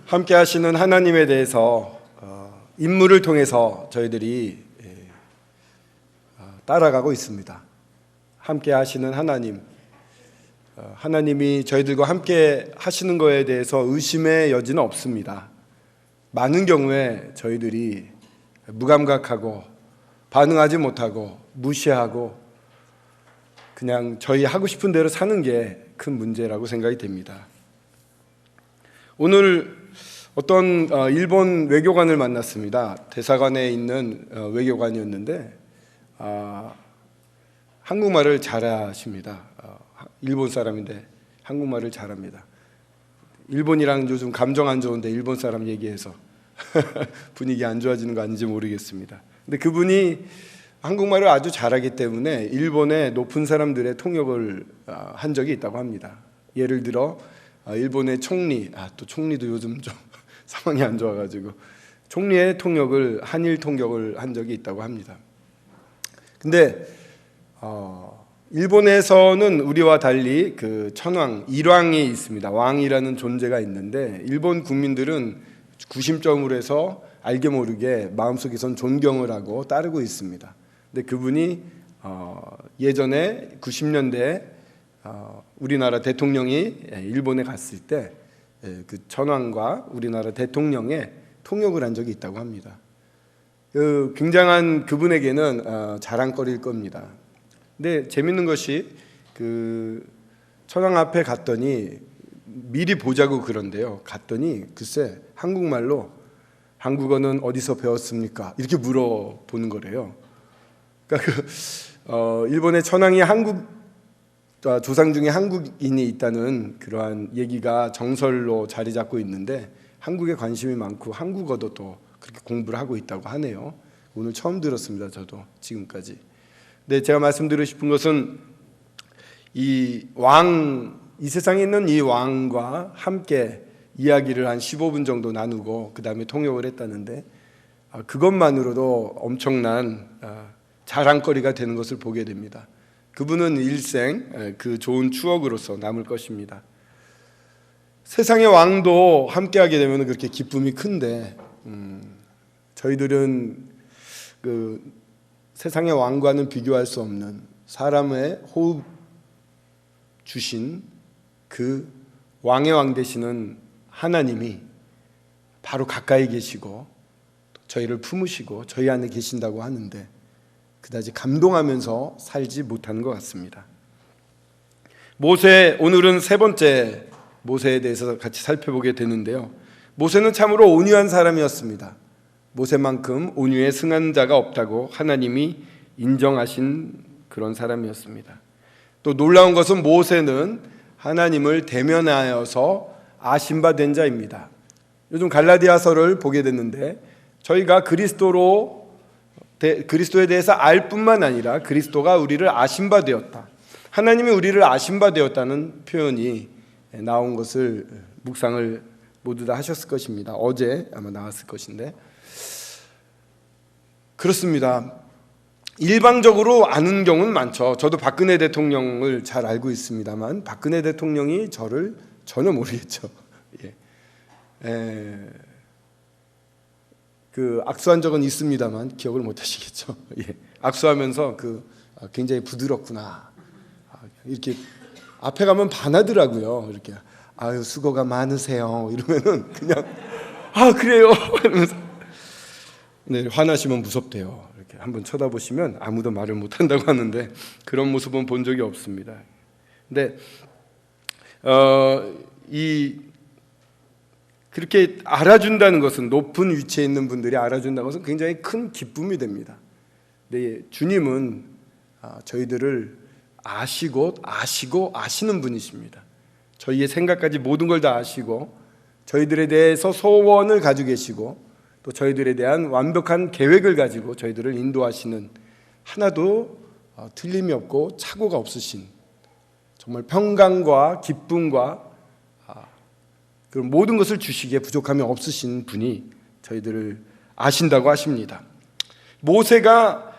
함께 하시는 하나님에 대해서 인물을 통해서 저희들이 따라가고 있습니다. 함께 하시는 하나님, 하나님이 저희들과 함께 하시는 것에 대해서 의심의 여지는 없습니다. 많은 경우에 저희들이 무감각하고 반응하지 못하고 무시하고 그냥 저희 하고 싶은 대로 사는 게 큰 문제라고 생각이 됩니다. 오늘 어떤 일본 외교관을 만났습니다. 대사관에 있는 외교관이었는데 한국말을 잘하십니다. 일본 사람인데 한국말을 잘합니다. 일본이랑 요즘 감정 안 좋은데 일본 사람 얘기해서 분위기 안 좋아지는 거 아닌지 모르겠습니다. 근데 그분이 한국말을 아주 잘하기 때문에 일본의 높은 사람들의 통역을 한 적이 있다고 합니다. 예를 들어 일본의 총리, 또 총리도 요즘 좀 상황이 안 좋아가지고 총리의 통역을, 한일 통역을 한 적이 있다고 합니다. 근데 일본에서는 우리와 달리 그 천황, 일왕이 있습니다. 왕이라는 존재가 있는데 일본 국민들은 구심점으로 해서 알게 모르게 마음속에선 존경을 하고 따르고 있습니다. 근데 그분이 예전에 90년대에 우리나라 대통령이 일본에 갔을 때 그 천황과 우리나라 대통령의 통역을 한 적이 있다고 합니다. 그 굉장한 그분에게는 자랑거리일 겁니다. 근데 재밌는 것이 그 천황 앞에 갔더니 미리 보자고 그런데요. 갔더니 글쎄 한국말로 한국어는 어디서 배웠습니까? 이렇게 물어보는 거래요. 그러니까 일본의 천황이 한국 조상 중에 한국인이 있다는 그러한 얘기가 정설로 자리 잡고 있는데 한국에 관심이 많고 한국어도 또 그렇게 공부를 하고 있다고 하네요. 오늘 처음 들었습니다. 저도 지금까지. 근데 제가 말씀드리고 싶은 것은 이 세상에 있는 이 왕과 함께 이야기를 한 15분 정도 나누고 그 다음에 통역을 했다는데 그것만으로도 엄청난 자랑거리가 되는 것을 보게 됩니다. 그분은 일생 그 좋은 추억으로서 남을 것입니다. 세상의 왕도 함께하게 되면 그렇게 기쁨이 큰데 저희들은 그 세상의 왕과는 비교할 수 없는 사람의 호흡 주신 그 왕의 왕 되시는 하나님이 바로 가까이 계시고 저희를 품으시고 저희 안에 계신다고 하는데 그다지 감동하면서 살지 못하는 것 같습니다. 모세, 오늘은 세 번째 모세에 대해서 같이 살펴보게 되는데요. 모세는 참으로 온유한 사람이었습니다. 모세만큼 온유에 승한 자가 없다고 하나님이 인정하신 그런 사람이었습니다. 또 놀라운 것은 모세는 하나님을 대면하여서 아신바된 자입니다. 요즘 갈라디아서를 보게 됐는데 저희가 그리스도에 대해서 알 뿐만 아니라 그리스도가 우리를 아신 바 되었다, 하나님이 우리를 아신 바 되었다는 표현이 나온 것을 묵상을 모두 다 하셨을 것입니다. 어제 아마 나왔을 것인데 그렇습니다. 일방적으로 아는 경우는 많죠. 저도 박근혜 대통령을 잘 알고 있습니다만 박근혜 대통령이 저를 전혀 모르겠죠. 그 악수한 적은 있습니다만 기억을 못 하시겠죠. 악수하면서 굉장히 부드럽구나 이렇게 앞에 가면 반하더라고요. 이렇게 아유 수고가 많으세요 이러면은 그냥 그래요 이러면서 네, 화나시면 무섭대요. 이렇게 한번 쳐다보시면 아무도 말을 못 한다고 하는데 그런 모습은 본 적이 없습니다. 근데 그렇게 알아준다는 것은, 높은 위치에 있는 분들이 알아준다는 것은 굉장히 큰 기쁨이 됩니다. 근데 주님은 저희들을 아시고 아시는 분이십니다. 저희의 생각까지 모든 걸 다 아시고 저희들에 대해서 소원을 가지고 계시고 또 저희들에 대한 완벽한 계획을 가지고 저희들을 인도하시는, 하나도 틀림이 없고 착오가 없으신, 정말 평강과 기쁨과 그런 모든 것을 주시기에 부족함이 없으신 분이 저희들을 아신다고 하십니다. 모세가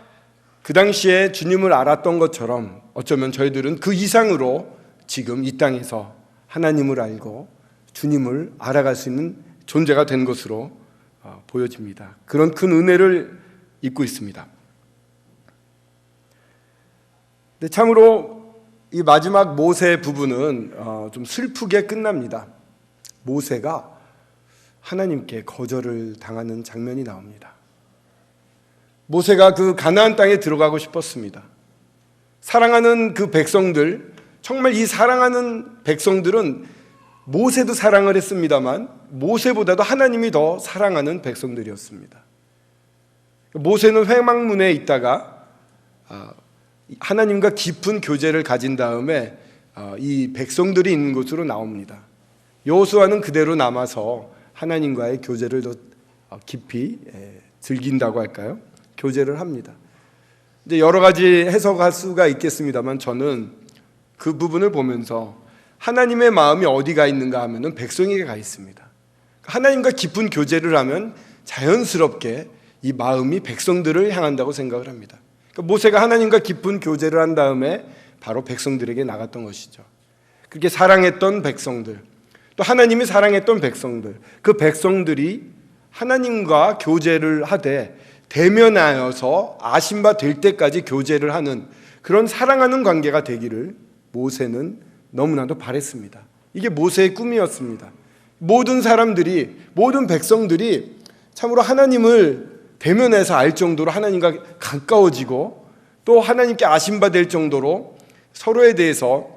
그 당시에 주님을 알았던 것처럼 어쩌면 저희들은 그 이상으로 지금 이 땅에서 하나님을 알고 주님을 알아갈 수 있는 존재가 된 것으로 보여집니다. 그런 큰 은혜를 입고 있습니다. 근데 참으로 이 마지막 모세 부분은 좀 슬프게 끝납니다. 모세가 하나님께 거절을 당하는 장면이 나옵니다. 모세가 그 가나안 땅에 들어가고 싶었습니다. 사랑하는 그 백성들, 정말 이 사랑하는 백성들은 모세도 사랑을 했습니다만 모세보다도 하나님이 더 사랑하는 백성들이었습니다. 모세는 회막문에 있다가 하나님과 깊은 교제를 가진 다음에 이 백성들이 있는 곳으로 나옵니다. 여호수아는 그대로 남아서 하나님과의 교제를 더 깊이 즐긴다고 할까요? 교제를 합니다. 이제 여러 가지 해석할 수가 있겠습니다만 저는 그 부분을 보면서 하나님의 마음이 어디가 있는가 하면은 백성에게 가 있습니다. 하나님과 깊은 교제를 하면 자연스럽게 이 마음이 백성들을 향한다고 생각을 합니다. 그러니까 모세가 하나님과 깊은 교제를 한 다음에 바로 백성들에게 나갔던 것이죠. 그렇게 사랑했던 백성들, 또 하나님이 사랑했던 백성들, 그 백성들이 하나님과 교제를 하되 대면하여서 아신 바 될 때까지 교제를 하는 그런 사랑하는 관계가 되기를 모세는 너무나도 바랬습니다. 이게 모세의 꿈이었습니다. 모든 사람들이, 모든 백성들이 참으로 하나님을 대면해서 알 정도로 하나님과 가까워지고 또 하나님께 아신 바 될 정도로 서로에 대해서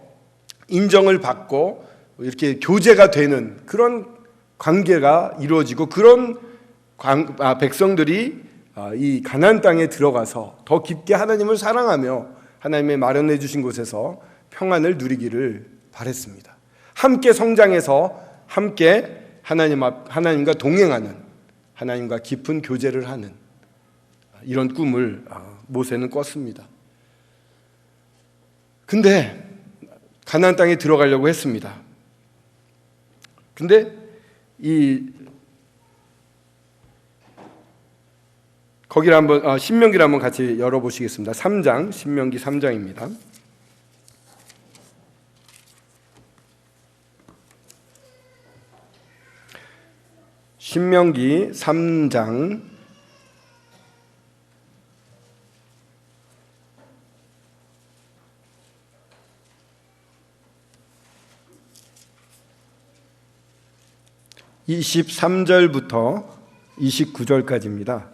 인정을 받고 이렇게 교제가 되는 그런 관계가 이루어지고 그런 백성들이 이 가나안 땅에 들어가서 더 깊게 하나님을 사랑하며 하나님의 마련해 주신 곳에서 평안을 누리기를 바랬습니다. 함께 성장해서 함께 하나님과 동행하는, 하나님과 깊은 교제를 하는 이런 꿈을 모세는 꿨습니다. 근데 가나안 땅에 들어가려고 했습니다. 근데 거기를 한번 신명기를 한번 같이 열어보시겠습니다. 3장, 신명기 3장입니다. 신명기 3장 23절부터 29절까지입니다.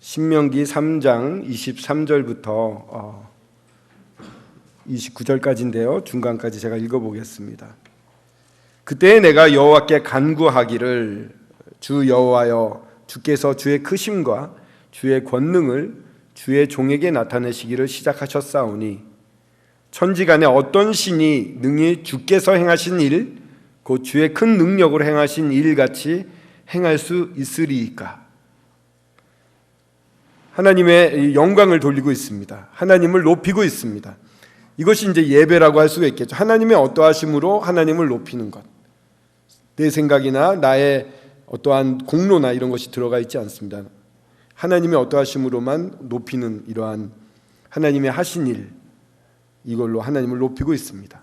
신명기 3장 23절부터 29절까지인데요. 중간까지 제가 읽어보겠습니다. 그때 내가 여호와께 간구하기를 주 여호와여 주께서 주의 크심과 주의 권능을 주의 종에게 나타내시기를 시작하셨사오니 천지간에 어떤 신이 능히 주께서 행하신 일 곧 주의 큰 능력으로 행하신 일같이 행할 수 있으리이까. 하나님의 영광을 돌리고 있습니다. 하나님을 높이고 있습니다. 이것이 이제 예배라고 할 수가 있겠죠. 하나님의 어떠하심으로 하나님을 높이는 것. 내 생각이나 나의 어떠한 공로나 이런 것이 들어가 있지 않습니다. 하나님의 어떠하심으로만 높이는 이러한 하나님의 하신 일, 이걸로 하나님을 높이고 있습니다.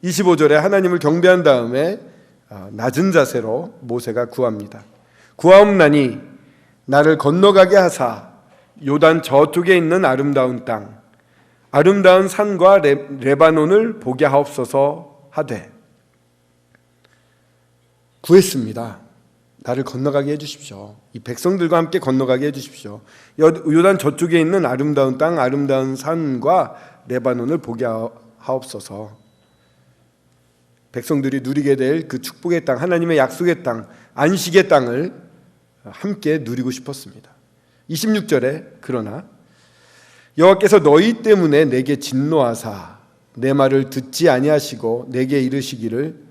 25절에 하나님을 경배한 다음에 낮은 자세로 모세가 구합니다. 구하옵나니 나를 건너가게 하사 요단 저쪽에 있는 아름다운 땅, 아름다운 산과 레바논을 보게 하옵소서 하되, 구했습니다. 나를 건너가게 해주십시오. 이 백성들과 함께 건너가게 해주십시오. 요단 저쪽에 있는 아름다운 땅, 아름다운 산과 레바논을 보게 하옵소서. 백성들이 누리게 될 그 축복의 땅, 하나님의 약속의 땅, 안식의 땅을 함께 누리고 싶었습니다. 26절에 그러나 여호와께서 너희 때문에 내게 진노하사 내 말을 듣지 아니하시고 내게 이르시기를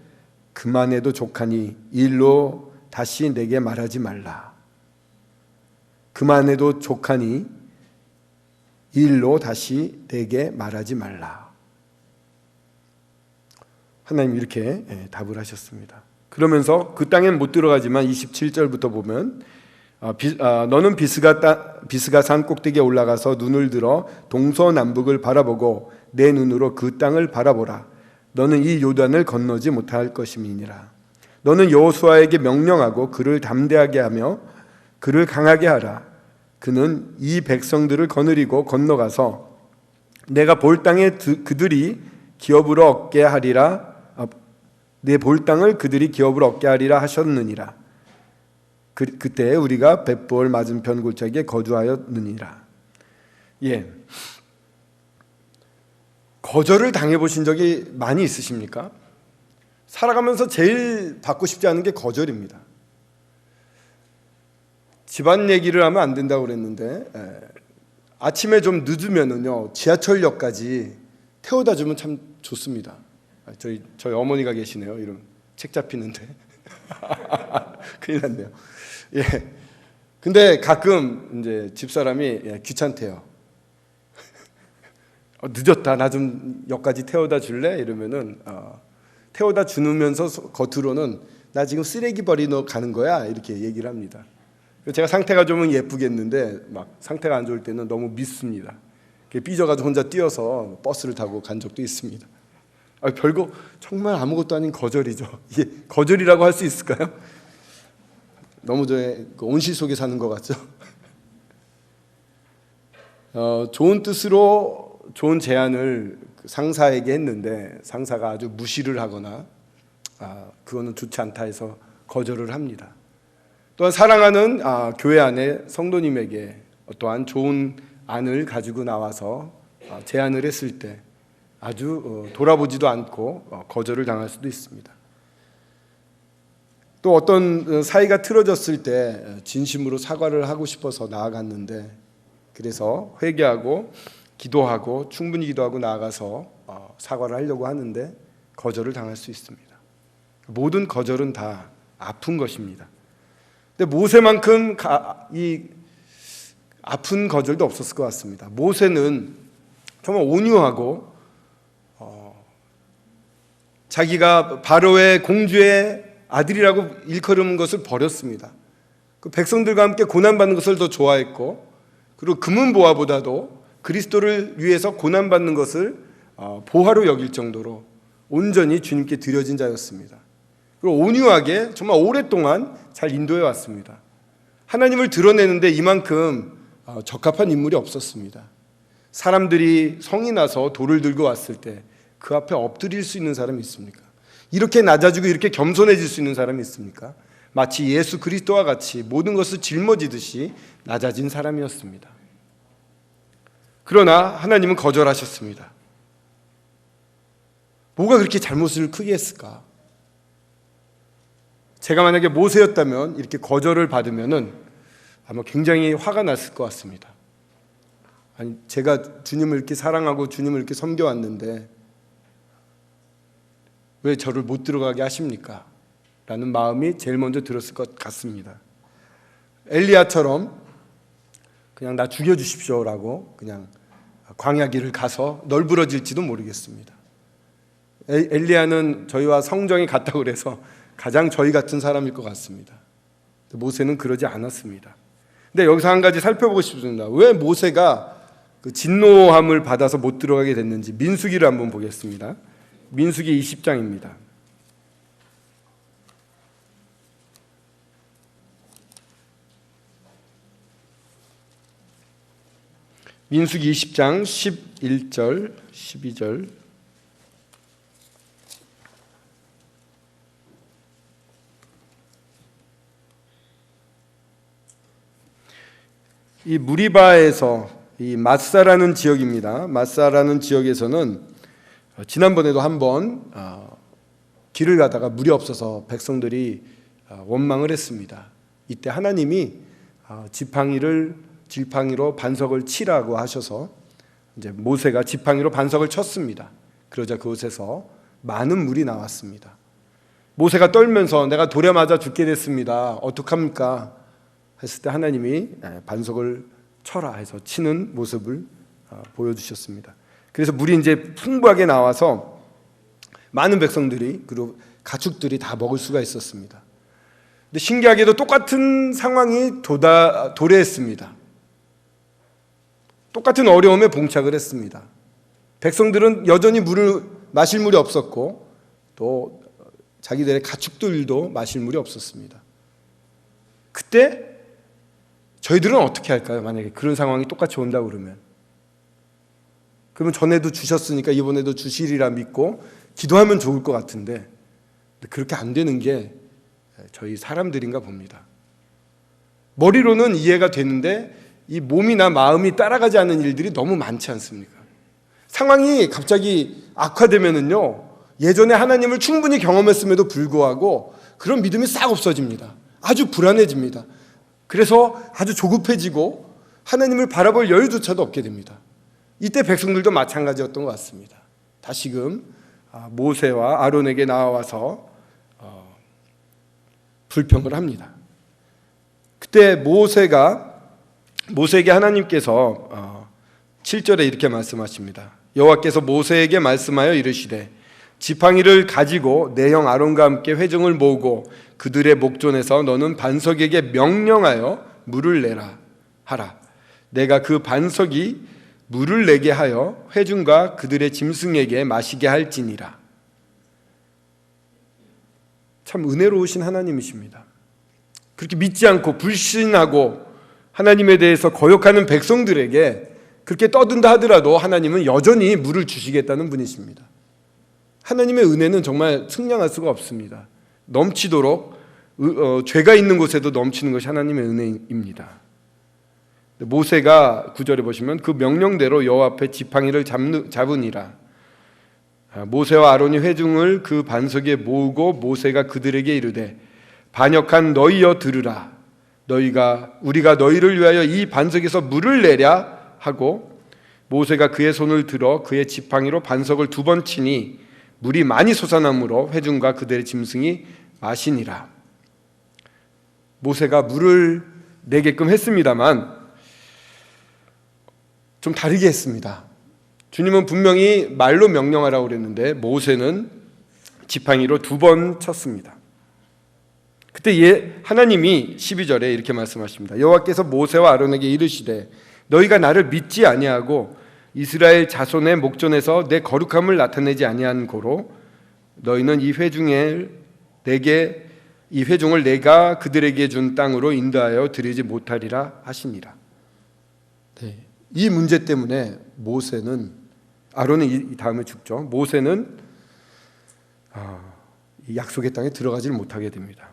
그만해도 족하니 이 일로 다시 내게 말하지 말라. 그만해도 족하니 이 일로 다시 내게 말하지 말라. 하나님 이렇게 답을 하셨습니다. 그러면서 그 땅엔 못 들어가지만 27절부터 보면 너는 비스가 산 꼭대기에 올라가서 눈을 들어 동서남북을 바라보고 내 눈으로 그 땅을 바라보라. 너는 이 요단을 건너지 못할 것임이니라. 너는 여호수아에게 명령하고 그를 담대하게 하며 그를 강하게 하라. 그는 이 백성들을 거느리고 건너가서 내가 볼 땅에 그들이 기업으로 얻게 하리라. 내 볼 땅을 그들이 기업으로 얻게 하리라 하셨느니라. 그때 우리가 벳볼 맞은편 골짜기에 거주하였느니라. 예, 거절을 당해보신 적이 많이 있으십니까? 살아가면서 제일 받고 싶지 않은 게 거절입니다. 집안 얘기를 하면 안 된다고 그랬는데 아침에 좀 늦으면은요 지하철역까지 태워다 주면 참 좋습니다. 저희 어머니가 계시네요. 이름 책 잡히는데 큰일 났네요. 예. 근데 가끔 이제 집사람이 귀찮대요. 늦었다. 나 좀 역까지 태워다 줄래? 이러면은 태워다 주면서 겉으로는 나 지금 쓰레기 버리러 가는 거야 이렇게 얘기를 합니다. 제가 상태가 좀 예쁘겠는데 막 상태가 안 좋을 때는 너무 밉습니다. 삐져가지고 혼자 뛰어서 버스를 타고 간 적도 있습니다. 별거 정말 아무것도 아닌 거절이죠. 이게 거절이라고 할 수 있을까요? 너무 저의 온실 속에 사는 것 같죠? 좋은 뜻으로 좋은 제안을 상사에게 했는데 상사가 아주 무시를 하거나 그거는 좋지 않다 해서 거절을 합니다. 또한 사랑하는 교회 안에 성도님에게 어떠한 좋은 안을 가지고 나와서 제안을 했을 때 아주 돌아보지도 않고 거절을 당할 수도 있습니다. 또 어떤 사이가 틀어졌을 때 진심으로 사과를 하고 싶어서 나아갔는데 그래서 회개하고 기도하고 충분히 기도하고 나아가서 사과를 하려고 하는데 거절을 당할 수 있습니다. 모든 거절은 다 아픈 것입니다. 근데 모세만큼 이 아픈 거절도 없었을 것 같습니다. 모세는 정말 온유하고 자기가 바로의 공주의 아들이라고 일컬은 것을 버렸습니다. 그 백성들과 함께 고난받는 것을 더 좋아했고 그리고 금은보화보다도 그리스도를 위해서 고난받는 것을 보화로 여길 정도로 온전히 주님께 드려진 자였습니다. 그리고 온유하게 정말 오랫동안 잘 인도해 왔습니다. 하나님을 드러내는데 이만큼 적합한 인물이 없었습니다. 사람들이 성이 나서 돌을 들고 왔을 때 그 앞에 엎드릴 수 있는 사람이 있습니까? 이렇게 낮아지고 이렇게 겸손해질 수 있는 사람이 있습니까? 마치 예수 그리스도와 같이 모든 것을 짊어지듯이 낮아진 사람이었습니다. 그러나 하나님은 거절하셨습니다. 뭐가 그렇게 잘못을 크게 했을까? 제가 만약에 모세였다면 이렇게 거절을 받으면은 아마 굉장히 화가 났을 것 같습니다. 아니, 제가 주님을 이렇게 사랑하고 주님을 이렇게 섬겨왔는데 왜 저를 못 들어가게 하십니까? 라는 마음이 제일 먼저 들었을 것 같습니다. 엘리야처럼 그냥 나 죽여주십시오 라고 그냥 광야 길을 가서 널브러질지도 모르겠습니다. 엘리야는 저희와 성정이 같다고 그래서 가장 저희 같은 사람일 것 같습니다. 모세는 그러지 않았습니다. 근데 여기서 한 가지 살펴보고 싶습니다. 왜 모세가 그 진노함을 받아서 못 들어가게 됐는지 민수기를 한번 보겠습니다. 민수기 20장입니다. 민수기 20장 11절, 12절. 이 무리바에서 이 마사라는 지역입니다. 마사라는 지역에서는 지난번에도 한번 길을 가다가 물이 없어서 백성들이 원망을 했습니다. 이때 하나님이 지팡이로 반석을 치라고 하셔서 이제 모세가 지팡이로 반석을 쳤습니다. 그러자 그곳에서 많은 물이 나왔습니다. 모세가 떨면서 내가 돌에 맞아 죽게 됐습니다. 어떡합니까? 했을 때 하나님이 반석을 쳐라 해서 치는 모습을 보여주셨습니다. 그래서 물이 이제 풍부하게 나와서 많은 백성들이 그리고 가축들이 다 먹을 수가 있었습니다. 근데 신기하게도 똑같은 상황이 도래했습니다. 똑같은 어려움에 봉착을 했습니다. 백성들은 여전히 물을 마실 물이 없었고 또 자기들의 가축들도 마실 물이 없었습니다. 그때 저희들은 어떻게 할까요? 만약에 그런 상황이 똑같이 온다 그러면 전에도 주셨으니까 이번에도 주시리라 믿고 기도하면 좋을 것 같은데 그렇게 안 되는 게 저희 사람들인가 봅니다. 머리로는 이해가 되는데 이 몸이나 마음이 따라가지 않는 일들이 너무 많지 않습니까? 상황이 갑자기 악화되면은요, 예전에 하나님을 충분히 경험했음에도 불구하고 그런 믿음이 싹 없어집니다. 아주 불안해집니다. 그래서 아주 조급해지고 하나님을 바라볼 여유조차도 없게 됩니다. 이때 백성들도 마찬가지였던 것 같습니다. 다시금 모세와 아론에게 나와서 불평을 합니다. 그때 모세에게 하나님께서 7절에 이렇게 말씀하십니다. 여호와께서 모세에게 말씀하여 이르시되 지팡이를 가지고 내 형 아론과 함께 회중을 모으고 그들의 목전에서 너는 반석에게 명령하여 물을 내라 하라. 내가 그 반석이 물을 내게 하여 회중과 그들의 짐승에게 마시게 할지니라. 참 은혜로우신 하나님이십니다. 그렇게 믿지 않고 불신하고 하나님에 대해서 거역하는 백성들에게 그렇게 떠든다 하더라도 하나님은 여전히 물을 주시겠다는 분이십니다. 하나님의 은혜는 정말 측량할 수가 없습니다. 넘치도록 죄가 있는 곳에도 넘치는 것이 하나님의 은혜입니다. 모세가 9절에 보시면 그 명령대로 여호와 앞에 지팡이를 잡으니라. 모세와 아론이 회중을 그 반석에 모으고 모세가 그들에게 이르되 반역한 너희여 들으라. 우리가 너희를 위하여 이 반석에서 물을 내랴 하고 모세가 그의 손을 들어 그의 지팡이로 반석을 2번 치니 물이 많이 솟아나므로 회중과 그들의 짐승이 마시니라. 모세가 물을 내게끔 했습니다만 좀 다르게 했습니다. 주님은 분명히 말로 명령하라고 그랬는데 모세는 지팡이로 2번 쳤습니다. 그때 하나님이 12절에 이렇게 말씀하십니다. 여호와께서 모세와 아론에게 이르시되 너희가 나를 믿지 아니하고 이스라엘 자손의 목전에서 내 거룩함을 나타내지 아니한 고로 너희는 이 회중을 내가 그들에게 준 땅으로 인도하여 드리지 못하리라 하시니라. 네. 이 문제 때문에 아론은 이 다음에 죽죠. 모세는 이 약속의 땅에 들어가지 못하게 됩니다.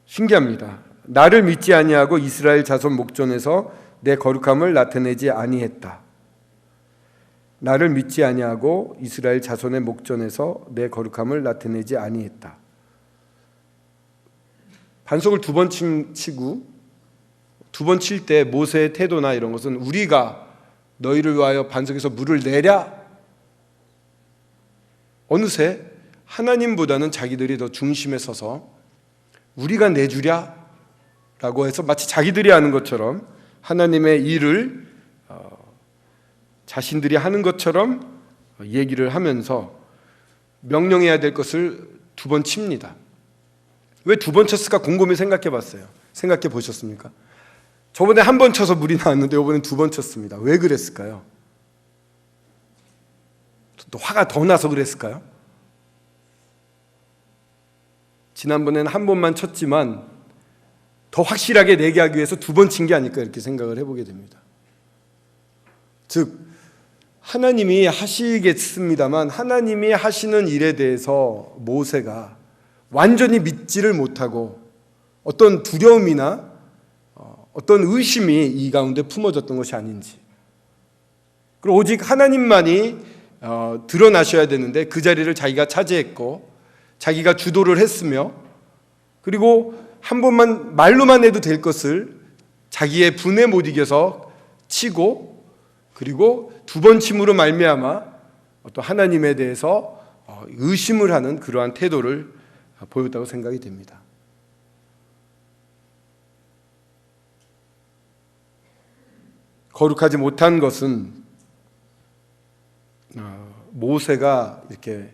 신기합니다. 나를 믿지 아니하고 이스라엘 자손 목전에서 내 거룩함을 나타내지 아니했다. 나를 믿지 아니하고 이스라엘 자손의 목전에서 내 거룩함을 나타내지 아니했다. 반석을 2번 치고 2번 칠 때 모세의 태도나 이런 것은 우리가 너희를 위하여 반석에서 물을 내랴. 어느새 하나님보다는 자기들이 더 중심에 서서 우리가 내주랴 라고 해서 마치 자기들이 하는 것처럼 하나님의 일을 자신들이 하는 것처럼 얘기를 하면서 명령해야 될 것을 2번 칩니다. 왜 2번 쳤을까 곰곰이 생각해 보셨습니까? 저번에 1번 쳐서 물이 나왔는데 이번엔 2번 쳤습니다. 왜 그랬을까요? 또 화가 더 나서 그랬을까요? 지난번에는 1번만 쳤지만 더 확실하게 내게 하기 위해서 2번 친 게 아닐까 이렇게 생각을 해보게 됩니다. 즉 하나님이 하시겠습니다만 하나님이 하시는 일에 대해서 모세가 완전히 믿지를 못하고 어떤 두려움이나 어떤 의심이 이 가운데 품어졌던 것이 아닌지, 그리고 오직 하나님만이 드러나셔야 되는데 그 자리를 자기가 차지했고 자기가 주도를 했으며, 그리고 한 번만 말로만 해도 될 것을 자기의 분에 못 이겨서 치고, 그리고 2번 침으로 말미암아 또 하나님에 대해서 의심을 하는 그러한 태도를 보였다고 생각이 됩니다. 거룩하지 못한 것은 모세가 이렇게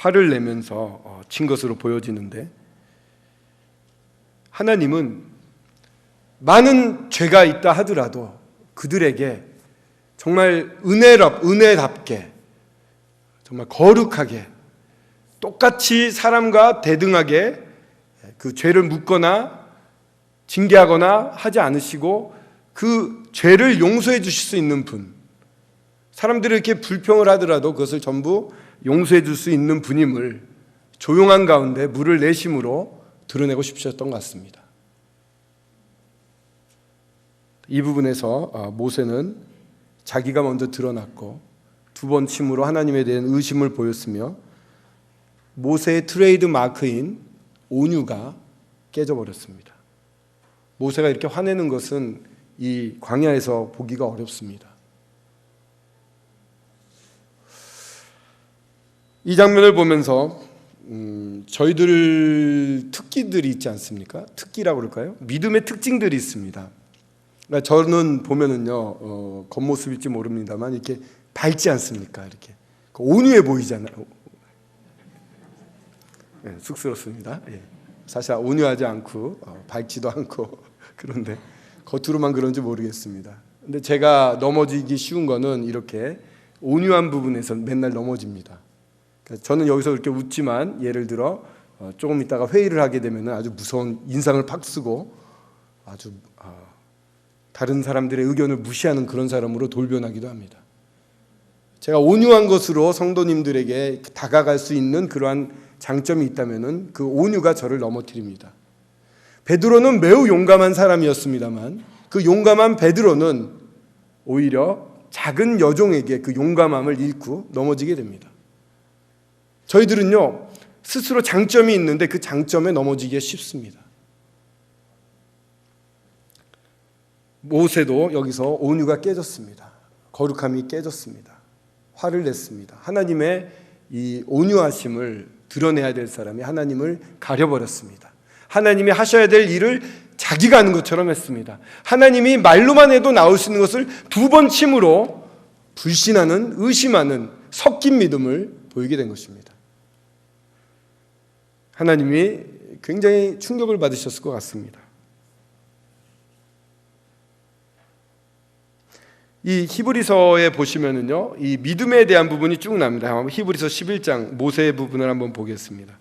화를 내면서 친 것으로 보여지는데, 하나님은 많은 죄가 있다 하더라도 그들에게 정말 은혜답게 정말 거룩하게 똑같이 사람과 대등하게 그 죄를 묻거나 징계하거나 하지 않으시고 그 죄를 용서해 주실 수 있는 분, 사람들이 이렇게 불평을 하더라도 그것을 전부 용서해 줄 수 있는 분임을 조용한 가운데 물을 내심으로 드러내고 싶으셨던 것 같습니다. 이 부분에서 모세는 자기가 먼저 드러났고 두 번 침으로 하나님에 대한 의심을 보였으며 모세의 트레이드 마크인 온유가 깨져버렸습니다. 모세가 이렇게 화내는 것은 이 광야에서 보기가 어렵습니다. 이 장면을 보면서 저희들 특기들이 있지 않습니까? 특기라고 그럴까요? 믿음의 특징들이 있습니다. 그러니까 저는 보면은요, 겉모습일지 모릅니다만 이렇게 밝지 않습니까? 이렇게 온유해 보이잖아요. 네, 쑥스럽습니다. 예. 사실 온유하지 않고 밝지도 않고 그런데 겉으로만 그런지 모르겠습니다. 근데 제가 넘어지기 쉬운 거는 이렇게 온유한 부분에서 맨날 넘어집니다. 그러니까 저는 여기서 이렇게 웃지만 예를 들어 조금 있다가 회의를 하게 되면 아주 무서운 인상을 팍 쓰고 아주 다른 사람들의 의견을 무시하는 그런 사람으로 돌변하기도 합니다. 제가 온유한 것으로 성도님들에게 다가갈 수 있는 그러한 장점이 있다면 그 온유가 저를 넘어뜨립니다. 베드로는 매우 용감한 사람이었습니다만 그 용감한 베드로는 오히려 작은 여종에게 그 용감함을 잃고 넘어지게 됩니다. 저희들은요, 스스로 장점이 있는데 그 장점에 넘어지기가 쉽습니다. 모세도 여기서 온유가 깨졌습니다. 거룩함이 깨졌습니다. 화를 냈습니다. 하나님의 이 온유하심을 드러내야 될 사람이 하나님을 가려버렸습니다. 하나님이 하셔야 될 일을 자기가 하는 것처럼 했습니다. 하나님이 말로만 해도 나올 수 있는 것을 두 번 침으로 불신하는, 의심하는 섞인 믿음을 보이게 된 것입니다. 하나님이 굉장히 충격을 받으셨을 것 같습니다. 이 히브리서에 보시면은요, 이 믿음에 대한 부분이 쭉 납니다. 히브리서 11장 모세의 부분을 한번 보겠습니다.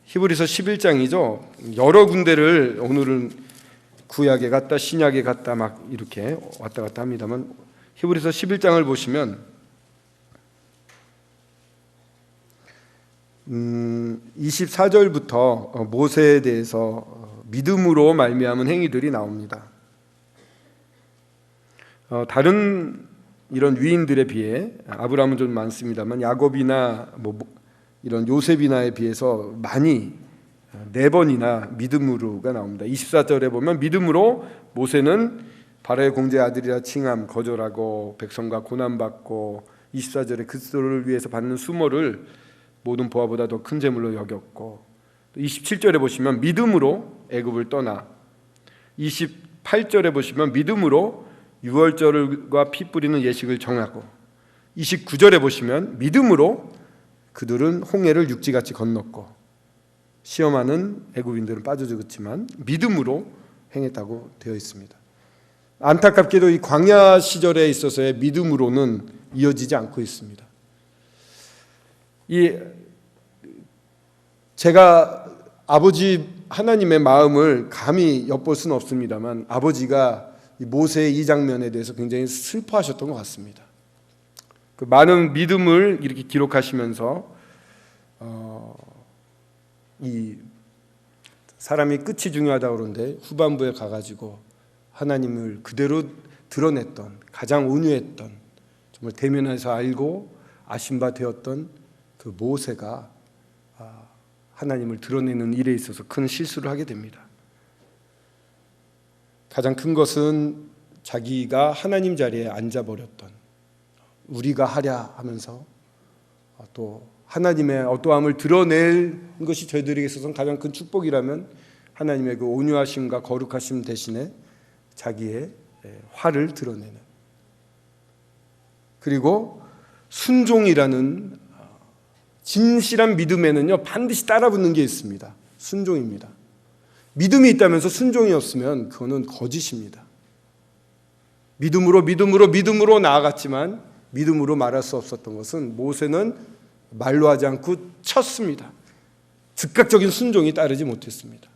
히브리서 11장이죠. 여러 군데를 오늘은 구약에 갔다 신약에 갔다 막 이렇게 왔다 갔다 합니다만 히브리서 11장을 보시면 24절부터 모세에 대해서 믿음으로 말미암은 행위들이 나옵니다. 다른 이런 위인들에 비해 아브라함은 좀 많습니다만 야곱이나 이런 요셉이나에 비해서 많이 4번이나 믿음으로가 나옵니다. 24절에 보면 믿음으로 모세는 바로의 공주의 아들이라 칭함 거절하고 백성과 고난받고 24절에 그리스도를 위해서 받는 수모를 모든 보화보다 더 큰 재물로 여겼고 27절에 보시면 믿음으로 애굽을 떠나 28절에 보시면 믿음으로 유월절과 피 뿌리는 예식을 정하고 29절에 보시면 믿음으로 그들은 홍해를 육지같이 건넜고 시험하는 애굽인들은 빠져 죽었지만 믿음으로 행했다고 되어 있습니다. 안타깝게도 이 광야 시절에 있어서의 믿음으로는 이어지지 않고 있습니다. 제가 아버지 하나님의 마음을 감히 엿볼 수는 없습니다만 아버지가 모세의 이 장면에 대해서 굉장히 슬퍼하셨던 것 같습니다. 그 많은 믿음을 이렇게 기록하시면서 이 사람이 끝이 중요하다고 그러는데 후반부에 가가지고 하나님을 그대로 드러냈던 가장 온유했던 정말 대면에서 알고 아신 바 되었던 그 모세가 하나님을 드러내는 일에 있어서 큰 실수를 하게 됩니다. 가장 큰 것은 자기가 하나님 자리에 앉아버렸던 우리가 하랴 하면서 또 하나님의 어떠함을 드러낼 것이 저희들에게 있어서는 가장 큰 축복이라면 하나님의 그 온유하심과 거룩하심 대신에 자기의 화를 드러내는 그리고 순종이라는 진실한 믿음에는요 반드시 따라붙는 게 있습니다. 순종입니다. 믿음이 있다면서 순종이 없으면 그거는 거짓입니다. 믿음으로 나아갔지만 믿음으로 말할 수 없었던 것은 모세는 말로 하지 않고 쳤습니다. 즉각적인 순종이 따르지 못했습니다.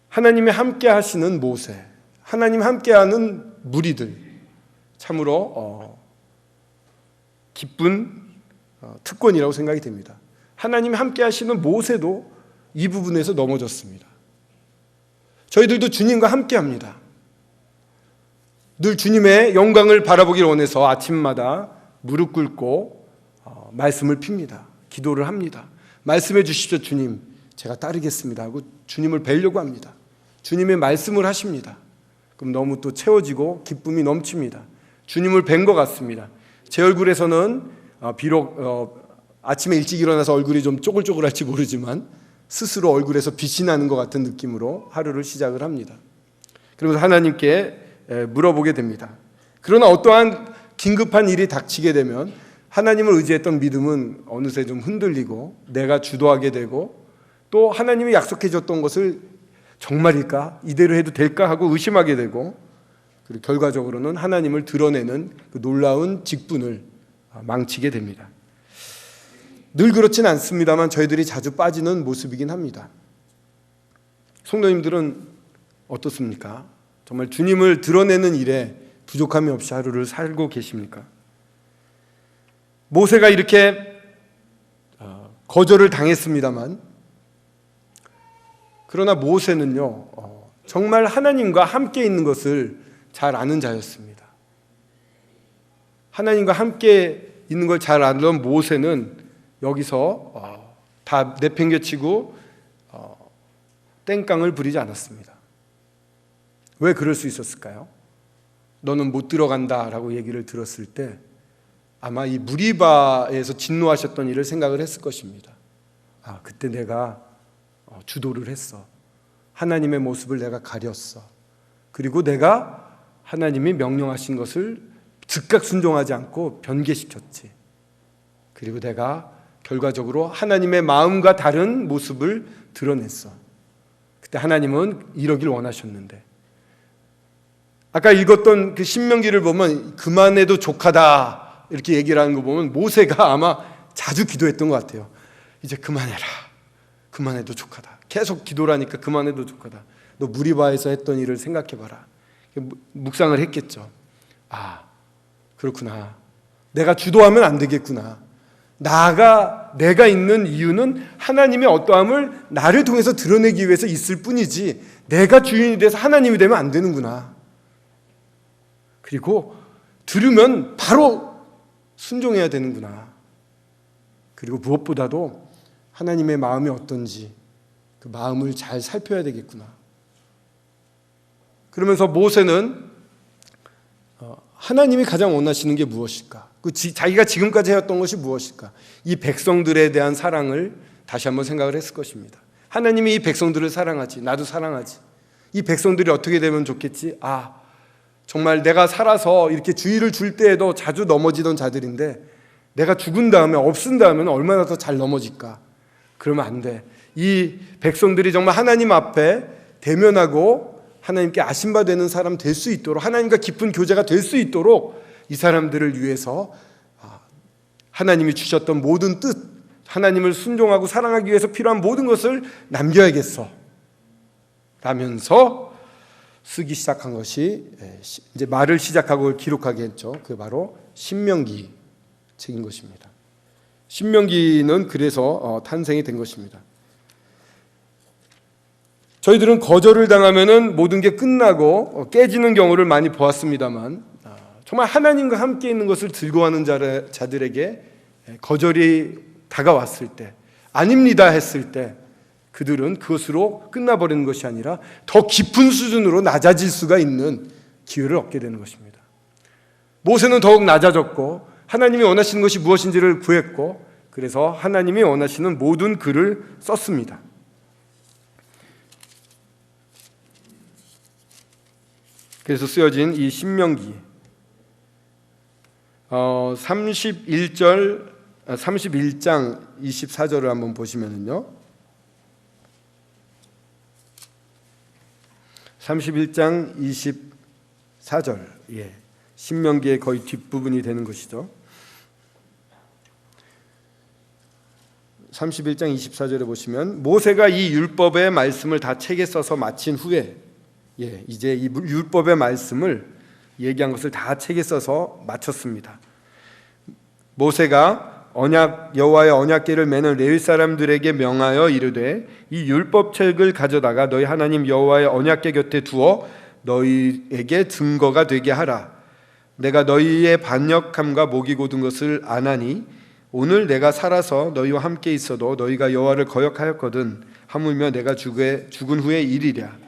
하나님이 함께 하시는 모세, 하나님 함께하는 무리들, 참으로 기쁜 특권이라고 생각이 됩니다. 하나님이 함께 하시는 모세도 이 부분에서 넘어졌습니다. 저희들도 주님과 함께 합니다. 늘 주님의 영광을 바라보기를 원해서 아침마다 무릎 꿇고 말씀을 핍니다. 기도를 합니다. 말씀해 주십시오 주님, 제가 따르겠습니다 하고 주님을 뵈려고 합니다. 주님의 말씀을 하십니다. 그럼 너무 또 채워지고 기쁨이 넘칩니다. 주님을 뵌 것 같습니다. 제 얼굴에서는 비록 아침에 일찍 일어나서 얼굴이 좀 쪼글쪼글할지 모르지만 스스로 얼굴에서 빛이 나는 것 같은 느낌으로 하루를 시작을 합니다. 그러면서 하나님께 물어보게 됩니다. 그러나 어떠한 긴급한 일이 닥치게 되면 하나님을 의지했던 믿음은 어느새 좀 흔들리고 내가 주도하게 되고 또 하나님이 약속해 줬던 것을 정말일까? 이대로 해도 될까? 하고 의심하게 되고 그리고 결과적으로는 하나님을 드러내는 그 놀라운 직분을 망치게 됩니다. 늘 그렇진 않습니다만 저희들이 자주 빠지는 모습이긴 합니다. 성도님들은 어떻습니까? 정말 주님을 드러내는 일에 부족함이 없이 하루를 살고 계십니까? 모세가 이렇게 거절을 당했습니다만 그러나 모세는요 정말 하나님과 함께 있는 것을 잘 아는 자였습니다. 하나님과 함께 있는 걸 잘 알던 모세는 여기서 다 내팽개치고 땡깡을 부리지 않았습니다. 왜 그럴 수 있었을까요? 너는 못 들어간다라고 얘기를 들었을 때 아마 이 무리바에서 진노하셨던 일을 생각을 했을 것입니다. 그때 내가 주도를 했어. 하나님의 모습을 내가 가렸어. 그리고 내가 하나님이 명령하신 것을 즉각 순종하지 않고 변개시켰지. 그리고 내가 결과적으로 하나님의 마음과 다른 모습을 드러냈어. 그때 하나님은 이러길 원하셨는데 아까 읽었던 그 신명기를 보면 그만해도 족하다 이렇게 얘기를 하는 거 보면 모세가 아마 자주 기도했던 것 같아요. 이제 그만해라. 그만해도 족하다. 계속 기도를 하니까 그만해도 족하다. 너 무리바에서 했던 일을 생각해봐라. 묵상을 했겠죠. 그렇구나. 내가 주도하면 안 되겠구나. 내가 있는 이유는 하나님의 어떠함을 나를 통해서 드러내기 위해서 있을 뿐이지 내가 주인이 돼서 하나님이 되면 안 되는구나. 그리고 들으면 바로 순종해야 되는구나. 그리고 무엇보다도 하나님의 마음이 어떤지 그 마음을 잘 살펴야 되겠구나. 그러면서 모세는 하나님이 가장 원하시는 게 무엇일까? 자기가 지금까지 해왔던 것이 무엇일까? 이 백성들에 대한 사랑을 다시 한번 생각을 했을 것입니다. 하나님이 이 백성들을 사랑하지, 나도 사랑하지. 이 백성들이 어떻게 되면 좋겠지? 정말 내가 살아서 이렇게 주의를 줄 때에도 자주 넘어지던 자들인데 내가 죽은 다음에 없은 다음에는 얼마나 더 잘 넘어질까? 그러면 안 돼. 이 백성들이 정말 하나님 앞에 대면하고 하나님께 아심바 되는 사람 될 수 있도록 하나님과 깊은 교제가 될 수 있도록 이 사람들을 위해서 하나님이 주셨던 모든 뜻, 하나님을 순종하고 사랑하기 위해서 필요한 모든 것을 남겨야겠어 라면서 쓰기 시작한 것이 이제 말을 시작하고 기록하게 했죠. 그 바로 신명기 책인 것입니다. 신명기는 그래서 탄생이 된 것입니다. 저희들은 거절을 당하면은 모든 게 끝나고 깨지는 경우를 많이 보았습니다만 정말 하나님과 함께 있는 것을 즐거워하는 자들에게 거절이 다가왔을 때 아닙니다 했을 때 그들은 그것으로 끝나버리는 것이 아니라 더 깊은 수준으로 낮아질 수가 있는 기회를 얻게 되는 것입니다. 모세는 더욱 낮아졌고 하나님이 원하시는 것이 무엇인지를 구했고 그래서 하나님이 원하시는 모든 글을 썼습니다. 그래서 쓰여진 이 신명기, 31장 24절을 한번 보시면은요. 31장 24절. 신명기의 거의 뒷부분이 되는 것이죠. 31장 24절에 보시면 모세가 이 율법의 말씀을 다 책에 써서 마친 후에 이제 이 율법의 말씀을 얘기한 것을 다 책에 써서 마쳤습니다. 모세가 여호와의 언약궤를 매는 레위 사람들에게 명하여 이르되 이 율법책을 가져다가 너희 하나님 여호와의 언약궤 곁에 두어 너희에게 증거가 되게 하라. 내가 너희의 반역함과 목이 곧은 것을 아나니 오늘 내가 살아서 너희와 함께 있어도 너희가 여호와를 거역하였거든 하물며 내가 죽은 후에 일이랴.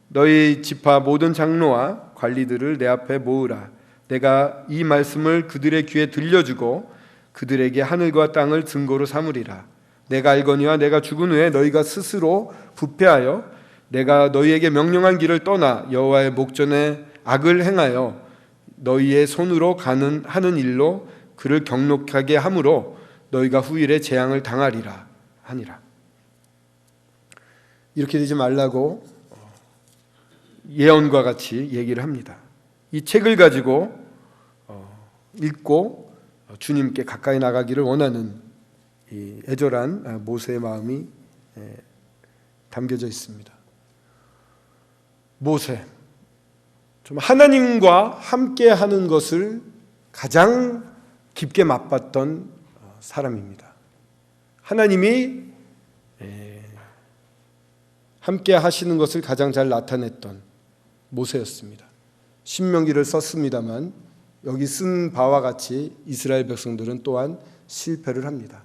너희 지파 모든 장로와 관리들을 내 앞에 모으라. 내가 이 말씀을 그들의 귀에 들려주고 그들에게 하늘과 땅을 증거로 삼으리라. 내가 알거니와 내가 죽은 후에 너희가 스스로 부패하여 내가 너희에게 명령한 길을 떠나 여호와의 목전에 악을 행하여 너희의 손으로 하는 일로 그를 경록하게 함으로 너희가 후일에 재앙을 당하리라 하니라. 이렇게 되지 말라고 예언과 같이 얘기를 합니다. 이 책을 가지고 읽고 주님께 가까이 나가기를 원하는 이 애절한 모세의 마음이 담겨져 있습니다. 모세, 좀 하나님과 함께하는 것을 가장 깊게 맛봤던 사람입니다. 하나님이 함께 하시는 것을 가장 잘 나타냈던 모세였습니다. 신명기를 썼습니다만 여기 쓴 바와 같이 이스라엘 백성들은 또한 실패를 합니다.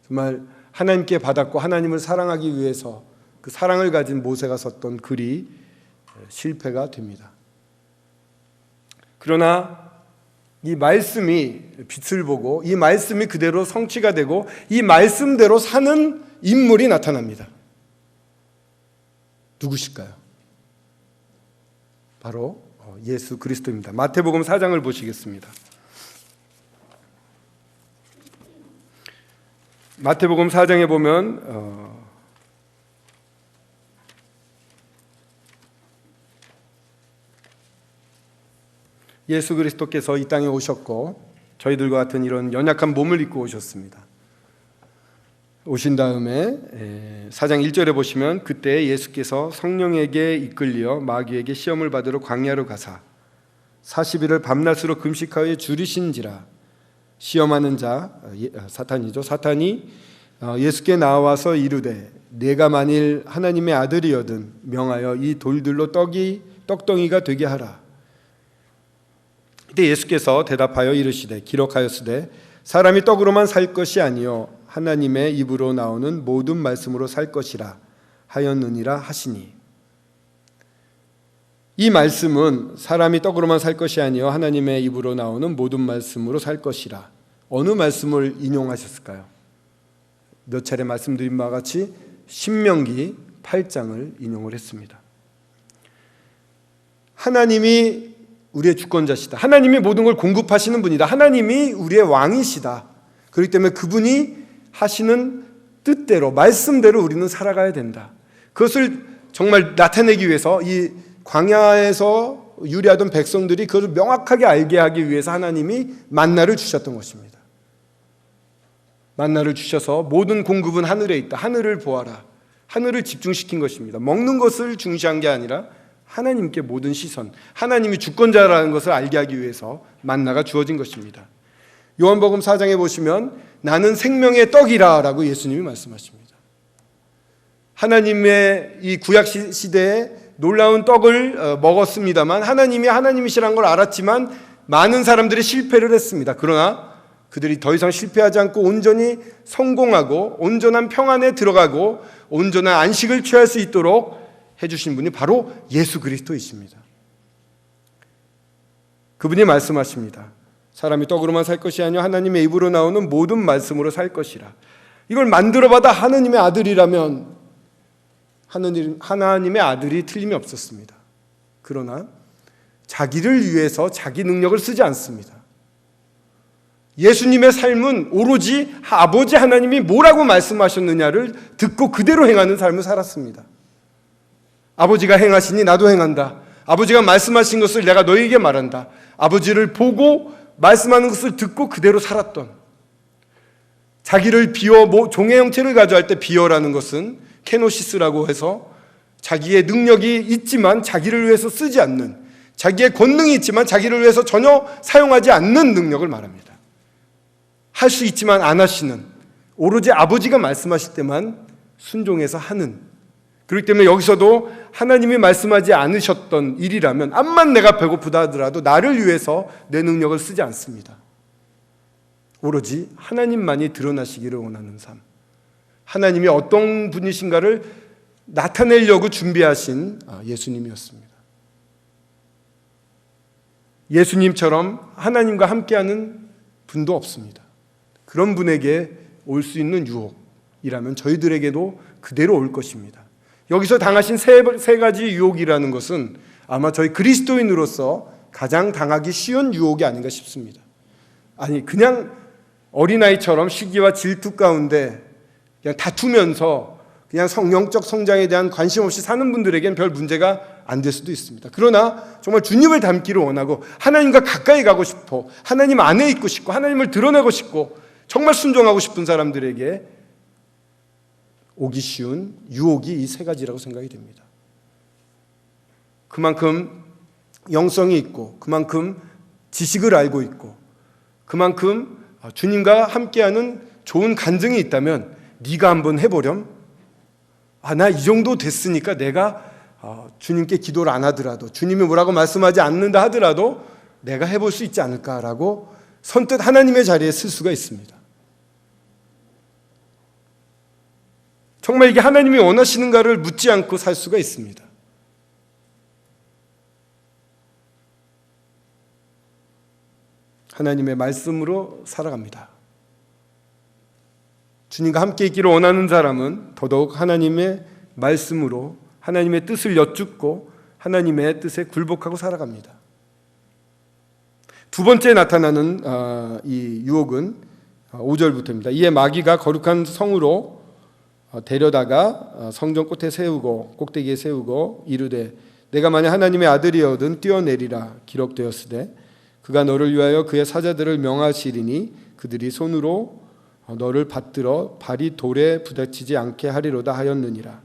정말 하나님께 받았고 하나님을 사랑하기 위해서 그 사랑을 가진 모세가 썼던 글이 실패가 됩니다. 그러나 이 말씀이 빛을 보고 이 말씀이 그대로 성취가 되고 이 말씀대로 사는 인물이 나타납니다. 누구실까요? 바로 예수 그리스도입니다. 마태복음 4장을 보시겠습니다. 마태복음 4장에 보면 예수 그리스도께서 이 땅에 오셨고 저희들과 같은 이런 연약한 몸을 입고 오셨습니다. 오신 다음에 4장 1절에 보시면 그때 예수께서 성령에게 이끌려 마귀에게 시험을 받으러 광야로 가사 40일을 밤낮으로 금식하여 줄이신지라. 시험하는 자 사탄이죠. 사탄이 예수께 나와서 이르되 내가 만일 하나님의 아들이거든 명하여 이 돌들로 떡덩이가 되게 하라. 그때 예수께서 대답하여 이르시되 기록하였으되 사람이 떡으로만 살 것이 아니요 하나님의 입으로 나오는 모든 말씀으로 살 것이라 하였느니라 하시니. 이 말씀은 사람이 떡으로만 살 것이 아니요 하나님의 입으로 나오는 모든 말씀으로 살 것이라. 어느 말씀을 인용하셨을까요? 몇 차례 말씀드린 바와 같이 신명기 8장을 인용을 했습니다. 하나님이 우리의 주권자시다. 하나님이 모든 걸 공급하시는 분이다. 하나님이 우리의 왕이시다. 그렇기 때문에 그분이 하시는 뜻대로 말씀대로 우리는 살아가야 된다. 그것을 정말 나타내기 위해서 이 광야에서 유리하던 백성들이 그것을 명확하게 알게 하기 위해서 하나님이 만나를 주셨던 것입니다. 만나를 주셔서 모든 공급은 하늘에 있다. 하늘을 보아라. 하늘을 집중시킨 것입니다. 먹는 것을 중시한 게 아니라 하나님께 모든 시선, 하나님이 주권자라는 것을 알게 하기 위해서 만나가 주어진 것입니다. 요한복음 4장에 보시면 나는 생명의 떡이라 라고 예수님이 말씀하십니다. 하나님의 이 구약 시대에 놀라운 떡을 먹었습니다만 하나님이 하나님이시라는 걸 알았지만 많은 사람들이 실패를 했습니다. 그러나 그들이 더 이상 실패하지 않고 온전히 성공하고 온전한 평안에 들어가고 온전한 안식을 취할 수 있도록 해주신 분이 바로 예수 그리스도이십니다. 그분이 말씀하십니다. 사람이 떡으로만 살 것이 아니라 하나님의 입으로 나오는 모든 말씀으로 살 것이라. 이걸 만들어받아 하나님의 아들이라면 하나님의 아들이 틀림이 없었습니다. 그러나 자기를 위해서 자기 능력을 쓰지 않습니다. 예수님의 삶은 오로지 아버지 하나님이 뭐라고 말씀하셨느냐를 듣고 그대로 행하는 삶을 살았습니다. 아버지가 행하시니 나도 행한다. 아버지가 말씀하신 것을 내가 너희에게 말한다. 아버지를 보고 말씀하는 것을 듣고 그대로 살았던, 자기를 비워, 종의 형체를 가져할 때 비워라는 것은 케노시스라고 해서 자기의 능력이 있지만 자기를 위해서 쓰지 않는, 자기의 권능이 있지만 자기를 위해서 전혀 사용하지 않는 능력을 말합니다. 할 수 있지만 안 하시는, 오로지 아버지가 말씀하실 때만 순종해서 하는. 그렇기 때문에 여기서도 하나님이 말씀하지 않으셨던 일이라면, 암만 내가 배고프다 하더라도 나를 위해서 내 능력을 쓰지 않습니다. 오로지 하나님만이 드러나시기를 원하는 삶, 하나님이 어떤 분이신가를 나타내려고 준비하신 예수님이었습니다. 예수님처럼 하나님과 함께하는 분도 없습니다. 그런 분에게 올 수 있는 유혹이라면 저희들에게도 그대로 올 것입니다. 여기서 당하신 세 가지 유혹이라는 것은 아마 저희 그리스도인으로서 가장 당하기 쉬운 유혹이 아닌가 싶습니다. 아니, 그냥 어린아이처럼 시기와 질투 가운데 그냥 다투면서 그냥 영적 성장에 대한 관심 없이 사는 분들에게는 별 문제가 안 될 수도 있습니다. 그러나 정말 주님을 닮기를 원하고 하나님과 가까이 가고 싶어, 하나님 안에 있고 싶고 하나님을 드러내고 싶고 정말 순종하고 싶은 사람들에게 오기 쉬운 유혹이 이 세 가지라고 생각이 됩니다. 그만큼 영성이 있고, 그만큼 지식을 알고 있고, 그만큼 주님과 함께하는 좋은 간증이 있다면 네가 한번 해보렴. 나 이 정도 됐으니까 내가 주님께 기도를 안 하더라도, 주님이 뭐라고 말씀하지 않는다 하더라도 내가 해볼 수 있지 않을까라고 선뜻 하나님의 자리에 쓸 수가 있습니다. 정말 이게 하나님이 원하시는가를 묻지 않고 살 수가 있습니다. 하나님의 말씀으로 살아갑니다. 주님과 함께 있기를 원하는 사람은 더더욱 하나님의 말씀으로 하나님의 뜻을 여쭙고 하나님의 뜻에 굴복하고 살아갑니다. 두 번째 나타나는 이 유혹은 5절부터입니다. 이에 마귀가 거룩한 성으로 데려다가 성전 꼭대기에 세우고 이르되 내가 만약 하나님의 아들이어든 뛰어내리라 기록되었으되 그가 너를 위하여 그의 사자들을 명하시리니 그들이 손으로 너를 받들어 발이 돌에 부딪히지 않게 하리로다 하였느니라.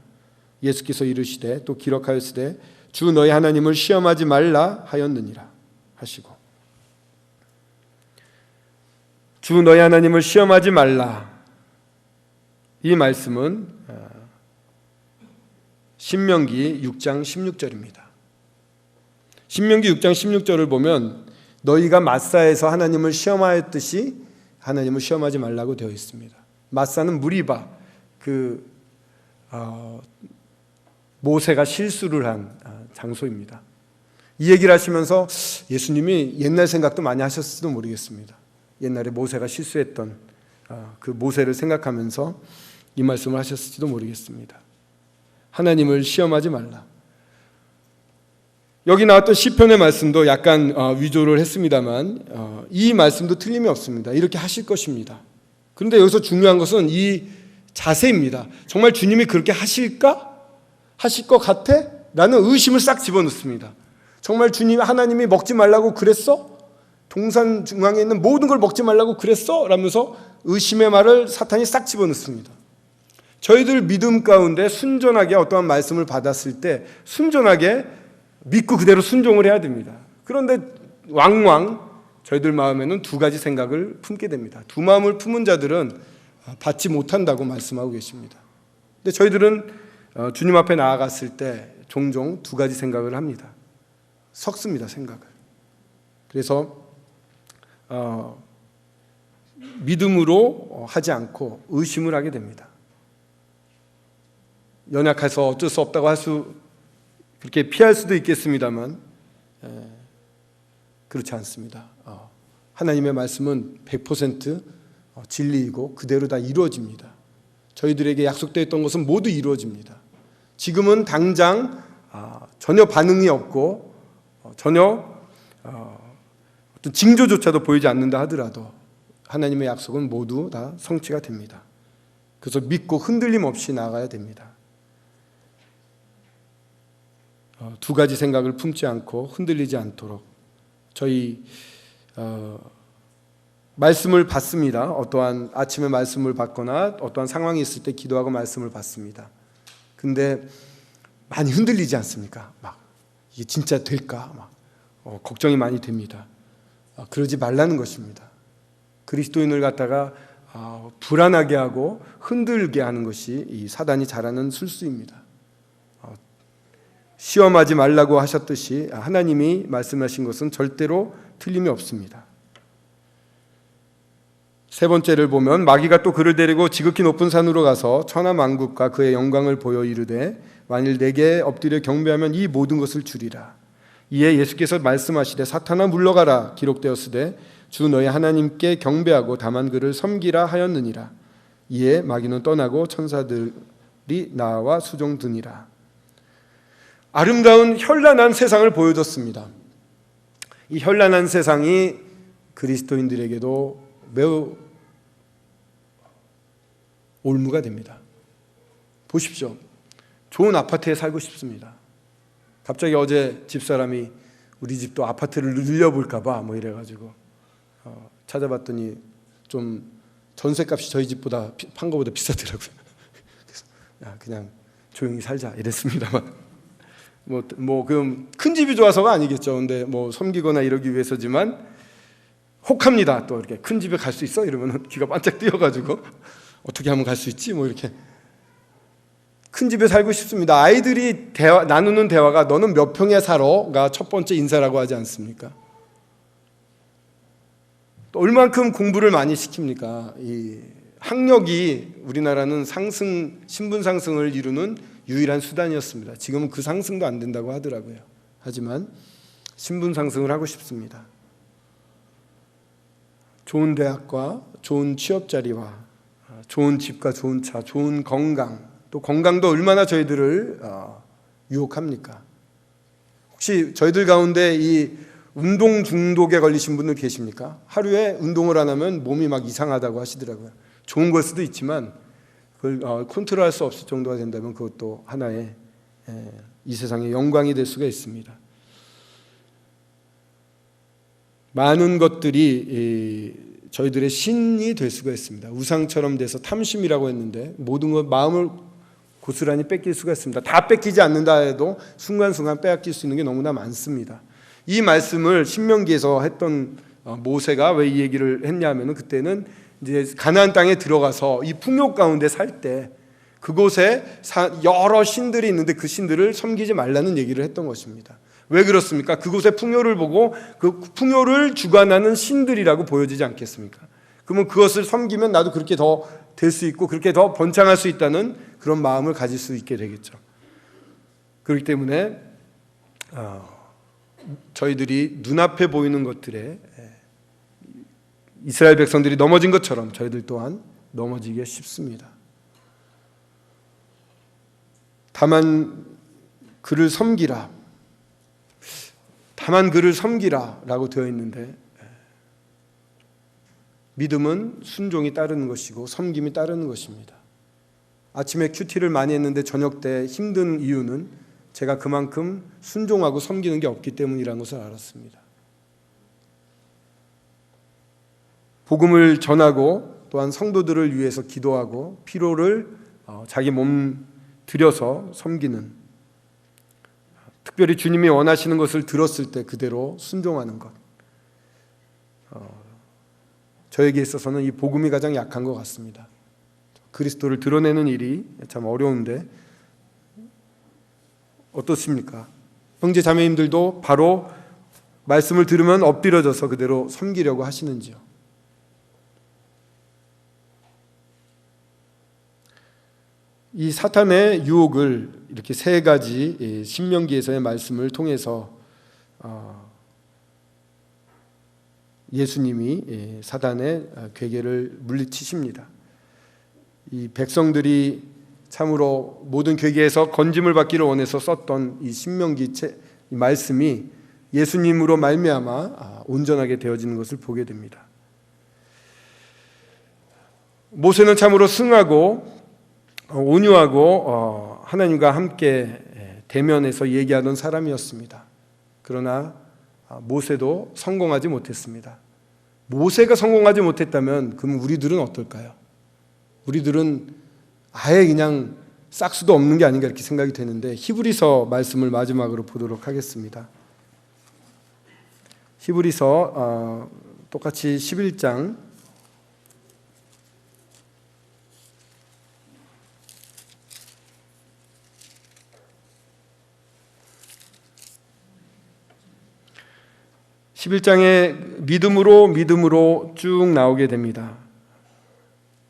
예수께서 이르시되 또 기록하였으되 주 너희 하나님을 시험하지 말라 하였느니라 하시고, 주 너희 하나님을 시험하지 말라, 이 말씀은 신명기 6장 16절입니다. 신명기 6장 16절을 보면 너희가 마사에서 하나님을 시험하였듯이 하나님을 시험하지 말라고 되어 있습니다. 마사는 무리바, 모세가 실수를 한 장소입니다. 이 얘기를 하시면서 예수님이 옛날 생각도 많이 하셨을지도 모르겠습니다. 옛날에 모세가 실수했던 그 모세를 생각하면서 이 말씀을 하셨을지도 모르겠습니다. 하나님을 시험하지 말라. 여기 나왔던 시편의 말씀도 약간 위조를 했습니다만 이 말씀도 틀림이 없습니다. 이렇게 하실 것입니다. 그런데 여기서 중요한 것은 이 자세입니다. 정말 주님이 그렇게 하실까? 하실 것 같아? 라는 의심을 싹 집어넣습니다. 정말 주님, 하나님이 먹지 말라고 그랬어? 동산 중앙에 있는 모든 걸 먹지 말라고 그랬어? 라면서 의심의 말을 사탄이 싹 집어넣습니다. 저희들 믿음 가운데 순전하게 어떠한 말씀을 받았을 때 순전하게 믿고 그대로 순종을 해야 됩니다. 그런데 왕왕 저희들 마음에는 두 가지 생각을 품게 됩니다. 두 마음을 품은 자들은 받지 못한다고 말씀하고 계십니다. 근데 저희들은 주님 앞에 나아갔을 때 종종 두 가지 생각을 합니다. 섞습니다, 생각을. 그래서 믿음으로 하지 않고 의심을 하게 됩니다. 연약해서 어쩔 수 없다고 그렇게 피할 수도 있겠습니다만 그렇지 않습니다. 하나님의 말씀은 100% 진리이고 그대로 다 이루어집니다. 저희들에게 약속되어 있던 것은 모두 이루어집니다. 지금은 당장 전혀 반응이 없고 전혀 어떤 징조조차도 보이지 않는다 하더라도 하나님의 약속은 모두 다 성취가 됩니다. 그래서 믿고 흔들림 없이 나아가야 됩니다. 두 가지 생각을 품지 않고 흔들리지 않도록 저희 말씀을 받습니다. 어떠한 아침에 말씀을 받거나 어떠한 상황이 있을 때 기도하고 말씀을 받습니다. 근데 많이 흔들리지 않습니까? 막 이게 진짜 될까? 막 걱정이 많이 됩니다. 그러지 말라는 것입니다. 그리스도인을 갖다가 불안하게 하고 흔들게 하는 것이 이 사단이 잘하는 술수입니다. 시험하지 말라고 하셨듯이 하나님이 말씀하신 것은 절대로 틀림이 없습니다. 세 번째를 보면 마귀가 또 그를 데리고 지극히 높은 산으로 가서 천하 만국과 그의 영광을 보여 이르되 만일 내게 엎드려 경배하면 이 모든 것을 주리라. 이에 예수께서 말씀하시되 사탄아 물러가라 기록되었으되 주 너희 하나님께 경배하고 다만 그를 섬기라 하였느니라. 이에 마귀는 떠나고 천사들이 나와 수종드니라. 아름다운 현란한 세상을 보여줬습니다. 이 현란한 세상이 그리스도인들에게도 매우 올무가 됩니다. 보십시오. 좋은 아파트에 살고 싶습니다. 갑자기 어제 집사람이 우리 집도 아파트를 늘려볼까 봐 뭐 이래가지고 찾아봤더니 좀 전세값이 저희 집보다 판 거보다 비싸더라고요. 그래서 그냥 조용히 살자 이랬습니다만 뭐 그럼 큰 집이 좋아서가 아니겠죠. 근데 뭐 섬기거나 이러기 위해서지만 혹합니다. 또 이렇게 큰 집에 갈 수 있어? 이러면 귀가 반짝 뛰어가지고 어떻게 하면 갈 수 있지? 뭐 이렇게 큰 집에 살고 싶습니다. 아이들이 나누는 대화가 너는 몇 평에 살아가 첫 번째 인사라고 하지 않습니까? 또 얼만큼 공부를 많이 시킵니까? 이 학력이 우리나라는 신분 상승을 이루는 유일한 수단이었습니다. 지금은 그 상승도 안 된다고 하더라고요. 하지만 신분 상승을 하고 싶습니다. 좋은 대학과 좋은 취업 자리와 좋은 집과 좋은 차, 좋은 건강, 또 건강도 얼마나 저희들을 유혹합니까? 혹시 저희들 가운데 이 운동 중독에 걸리신 분들 계십니까? 하루에 운동을 안 하면 몸이 막 이상하다고 하시더라고요. 좋은 걸 수도 있지만 그걸 컨트롤할 수 없을 정도가 된다면 그것도 하나의 이 세상의 영광이 될 수가 있습니다. 많은 것들이 저희들의 신이 될 수가 있습니다. 우상처럼 돼서 탐심이라고 했는데 모든 것 마음을 고스란히 뺏길 수가 있습니다. 다 뺏기지 않는다 해도 순간순간 빼앗길 수 있는 게 너무나 많습니다. 이 말씀을 신명기에서 했던 모세가 왜 이 얘기를 했냐면은 그때는 이제 가나안 땅에 들어가서 이 풍요 가운데 살 때 그곳에 여러 신들이 있는데 그 신들을 섬기지 말라는 얘기를 했던 것입니다. 왜 그렇습니까? 그곳의 풍요를 보고 그 풍요를 주관하는 신들이라고 보여지지 않겠습니까? 그러면 그것을 섬기면 나도 그렇게 더 될 수 있고 그렇게 더 번창할 수 있다는 그런 마음을 가질 수 있게 되겠죠. 그렇기 때문에 저희들이 눈앞에 보이는 것들에 이스라엘 백성들이 넘어진 것처럼 저희들 또한 넘어지기 쉽습니다. 다만 그를 섬기라. 다만 그를 섬기라 라고 되어 있는데 믿음은 순종이 따르는 것이고 섬김이 따르는 것입니다. 아침에 큐티를 많이 했는데 저녁 때 힘든 이유는 제가 그만큼 순종하고 섬기는 게 없기 때문이라는 것을 알았습니다. 복음을 전하고 또한 성도들을 위해서 기도하고 피로를 자기 몸 들여서 섬기는, 특별히 주님이 원하시는 것을 들었을 때 그대로 순종하는 것, 저에게 있어서는 이 복음이 가장 약한 것 같습니다. 그리스도를 드러내는 일이 참 어려운데 어떻습니까? 형제 자매님들도 바로 말씀을 들으면 엎드려져서 그대로 섬기려고 하시는지요? 이 사탄의 유혹을 이렇게 세 가지 신명기에서의 말씀을 통해서 예수님이 사단의 괴계를 물리치십니다. 이 백성들이 참으로 모든 괴계에서 건짐을 받기를 원해서 썼던 이 신명기 이 말씀이 예수님으로 말미암아 온전하게 되어지는 것을 보게 됩니다. 모세는 참으로 승하고 온유하고 하나님과 함께 대면해서 얘기하던 사람이었습니다. 그러나 모세도 성공하지 못했습니다. 모세가 성공하지 못했다면 그럼 우리들은 어떨까요? 우리들은 아예 그냥 싹수도 없는 게 아닌가 이렇게 생각이 되는데, 히브리서 말씀을 마지막으로 보도록 하겠습니다. 히브리서 똑같이 11장 11장에 믿음으로 쭉 나오게 됩니다.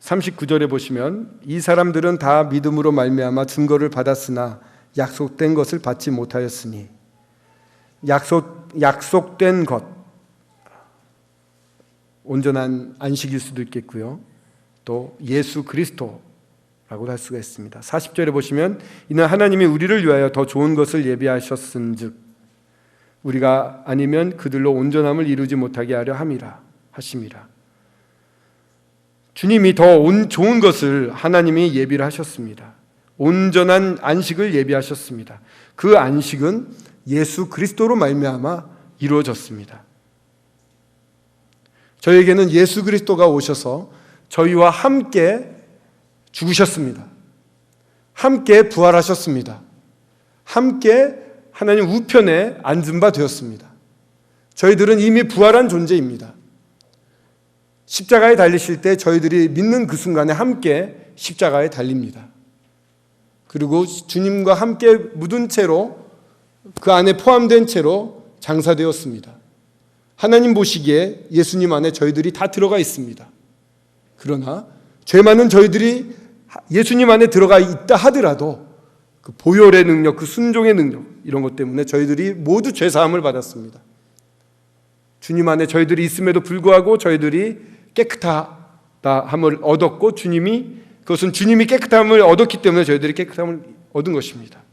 39절에 보시면 이 사람들은 다 믿음으로 말미암아 증거를 받았으나 약속된 것을 받지 못하였으니, 약속된 것, 온전한 안식일 수도 있겠고요, 또 예수 그리스도라고 할 수가 있습니다. 40절에 보시면 이는 하나님이 우리를 위하여 더 좋은 것을 예비하셨은즉 우리가 아니면 그들로 온전함을 이루지 못하게 하려 하심이라. 주님이 더 좋은 것을 하나님이 예비를 하셨습니다. 온전한 안식을 예비하셨습니다. 그 안식은 예수 그리스도로 말미암아 이루어졌습니다. 저에게는 예수 그리스도가 오셔서 저희와 함께 죽으셨습니다. 함께 부활하셨습니다. 함께 하나님 우편에 앉은 바 되었습니다. 저희들은 이미 부활한 존재입니다. 십자가에 달리실 때 저희들이 믿는 그 순간에 함께 십자가에 달립니다. 그리고 주님과 함께 묻은 채로, 그 안에 포함된 채로 장사되었습니다. 하나님 보시기에 예수님 안에 저희들이 다 들어가 있습니다. 그러나 죄 많은 저희들이 예수님 안에 들어가 있다 하더라도 그 보혈의 능력, 그 순종의 능력, 이런 것 때문에 저희들이 모두 죄사함을 받았습니다. 주님 안에 저희들이 있음에도 불구하고 저희들이 깨끗함을 얻었고, 그것은 주님이 깨끗함을 얻었기 때문에 저희들이 깨끗함을 얻은 것입니다.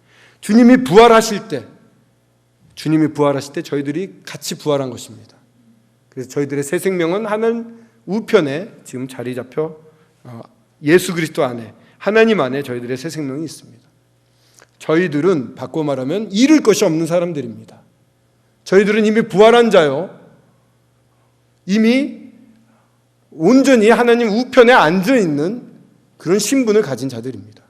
주님이 부활하실 때 저희들이 같이 부활한 것입니다. 그래서 저희들의 새 생명은 하나님 우편에 지금 자리 잡혀 예수 그리스도 안에, 하나님 안에 저희들의 새 생명이 있습니다. 저희들은 바꿔 말하면 잃을 것이 없는 사람들입니다. 저희들은 이미 부활한 자요, 이미 온전히 하나님 우편에 앉아있는 그런 신분을 가진 자들입니다.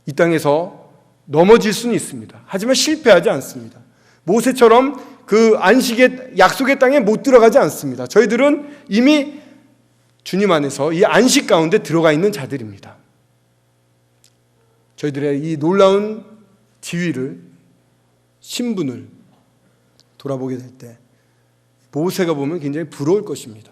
이 땅에서 넘어질 수는 있습니다. 하지만 실패하지 않습니다. 모세처럼 그 안식의 약속의 땅에 못 들어가지 않습니다. 저희들은 이미 주님 안에서 이 안식 가운데 들어가 있는 자들입니다. 저희들의 이 놀라운 지위를, 신분을 돌아보게 될 때 모세가 보면 굉장히 부러울 것입니다.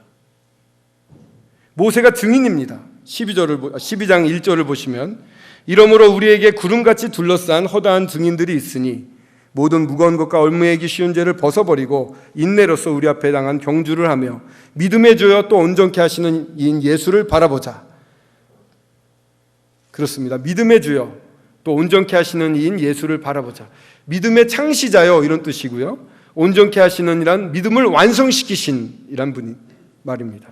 모세가 증인입니다. 12장 1절을 보시면 이러므로 우리에게 구름같이 둘러싼 허다한 증인들이 있으니 모든 무거운 것과 얽매이기 쉬운 죄를 벗어버리고 인내로서 우리 앞에 당한 경주를 하며 믿음의 주여 또 온전케 하시는 이인 예수를 바라보자. 그렇습니다. 믿음의 주여 또 온전케 하시는 이인 예수를 바라보자. 믿음의 창시자요, 이런 뜻이고요, 온전케 하시는 이란 믿음을 완성시키신 이란 분이 말입니다.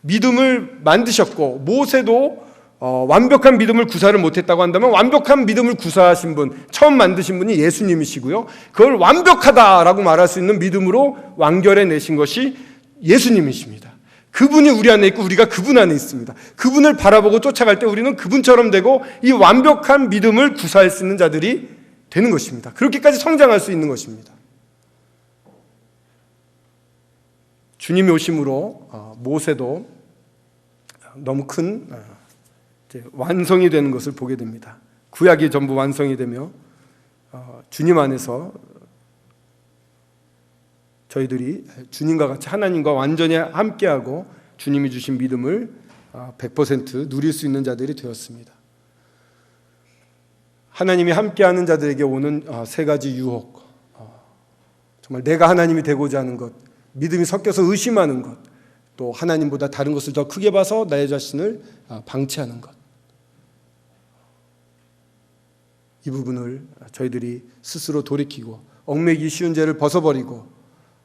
믿음을 만드셨고, 모세도 완벽한 믿음을 구사를 못했다고 한다면 완벽한 믿음을 구사하신 분, 처음 만드신 분이 예수님이시고요, 그걸 완벽하다라고 말할 수 있는 믿음으로 완결해 내신 것이 예수님이십니다. 그분이 우리 안에 있고 우리가 그분 안에 있습니다. 그분을 바라보고 쫓아갈 때 우리는 그분처럼 되고 이 완벽한 믿음을 구사할 수 있는 자들이 되는 것입니다. 그렇게까지 성장할 수 있는 것입니다. 주님이 오심으로 모세도 너무 큰 완성이 되는 것을 보게 됩니다. 구약이 전부 완성이 되며 주님 안에서 저희들이 주님과 같이 하나님과 완전히 함께하고 주님이 주신 믿음을 100% 누릴 수 있는 자들이 되었습니다. 하나님이 함께하는 자들에게 오는 세 가지 유혹, 정말 내가 하나님이 되고자 하는 것, 믿음이 섞여서 의심하는 것, 또 하나님보다 다른 것을 더 크게 봐서 나의 자신을 방치하는 것, 이 부분을 저희들이 스스로 돌이키고 얽매이기 쉬운 죄를 벗어버리고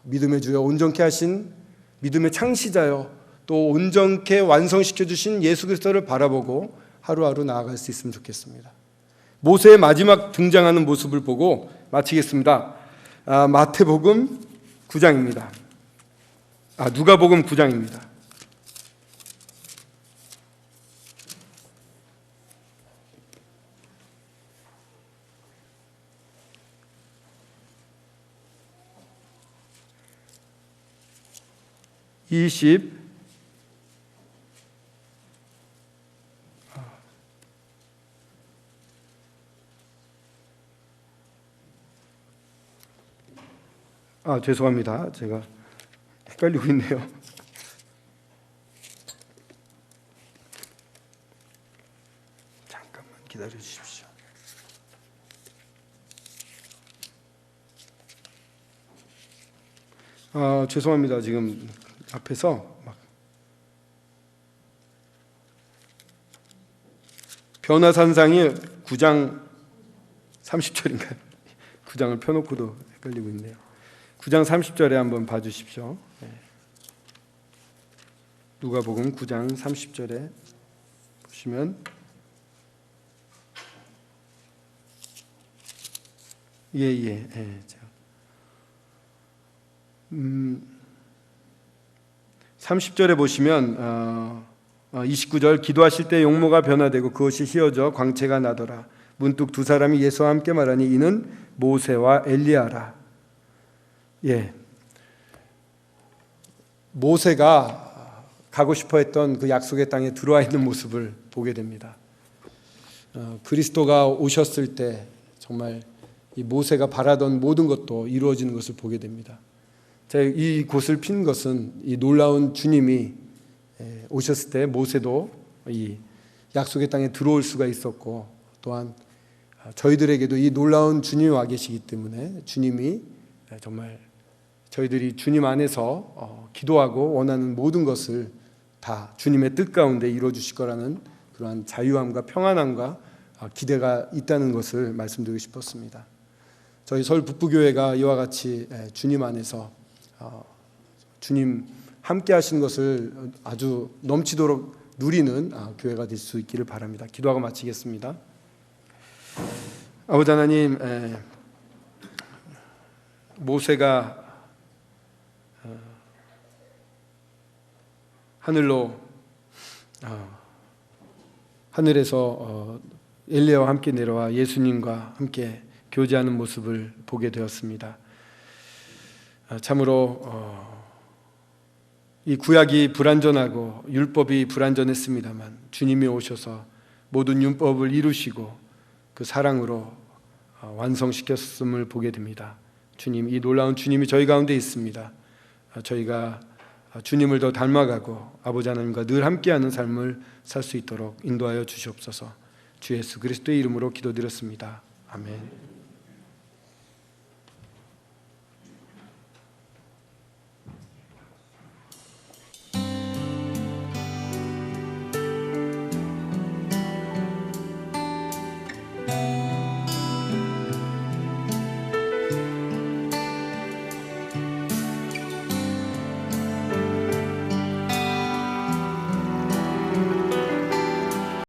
믿음의 주여 온전케 하신 믿음의 창시자여 또 온전케 완성시켜 주신 예수 그리스도를 바라보고 하루하루 나아갈 수 있으면 좋겠습니다. 모세의 마지막 등장하는 모습을 보고 마치겠습니다. 마태복음 9장입니다. 누가복음 9장입니다. 죄송합니다. 제가 헷갈리고 있네요. 잠깐만 기다려 주십시오. 죄송합니다. 지금 앞에서 변화산상이 9장 30절인가요? 9장을 펴놓고도 헷갈리고 있네요. 9장 30절에 한번 봐주십시오. 누가복음 9장 30절에 보시면 제가 30절에 보시면 29절 기도하실 때 용모가 변화되고 그것이 휘어져 광채가 나더라. 문득 두 사람이 예수와 함께 말하니 이는 모세와 엘리야라. 모세가 가고 싶어했던 그 약속의 땅에 들어와 있는 모습을 보게 됩니다. 그리스도가 오셨을 때 정말 이 모세가 바라던 모든 것도 이루어지는 것을 보게 됩니다. 이 곳을 핀 것은 이 놀라운 주님이 오셨을 때 모세도 이 약속의 땅에 들어올 수가 있었고, 또한 저희들에게도 이 놀라운 주님이 와 계시기 때문에 주님이 정말 저희들이 주님 안에서 기도하고 원하는 모든 것을 다 주님의 뜻 가운데 이루어 주실 거라는 그러한 자유함과 평안함과 기대가 있다는 것을 말씀드리고 싶었습니다. 저희 서울 북부교회가 이와 같이 주님 안에서 주님 함께 하시는 것을 아주 넘치도록 누리는 교회가 될 수 있기를 바랍니다. 기도하고 마치겠습니다. 아버지 하나님, 모세가 하늘에서 엘리야와 함께 내려와 예수님과 함께 교제하는 모습을 보게 되었습니다. 참으로 이 구약이 불완전하고 율법이 불완전했습니다만 주님이 오셔서 모든 율법을 이루시고 그 사랑으로 완성시켰음을 보게 됩니다. 주님, 이 놀라운 주님이 저희 가운데 있습니다. 저희가 주님을 더 닮아가고 아버지 하나님과 늘 함께하는 삶을 살 수 있도록 인도하여 주시옵소서. 주 예수 그리스도의 이름으로 기도드렸습니다. 아멘.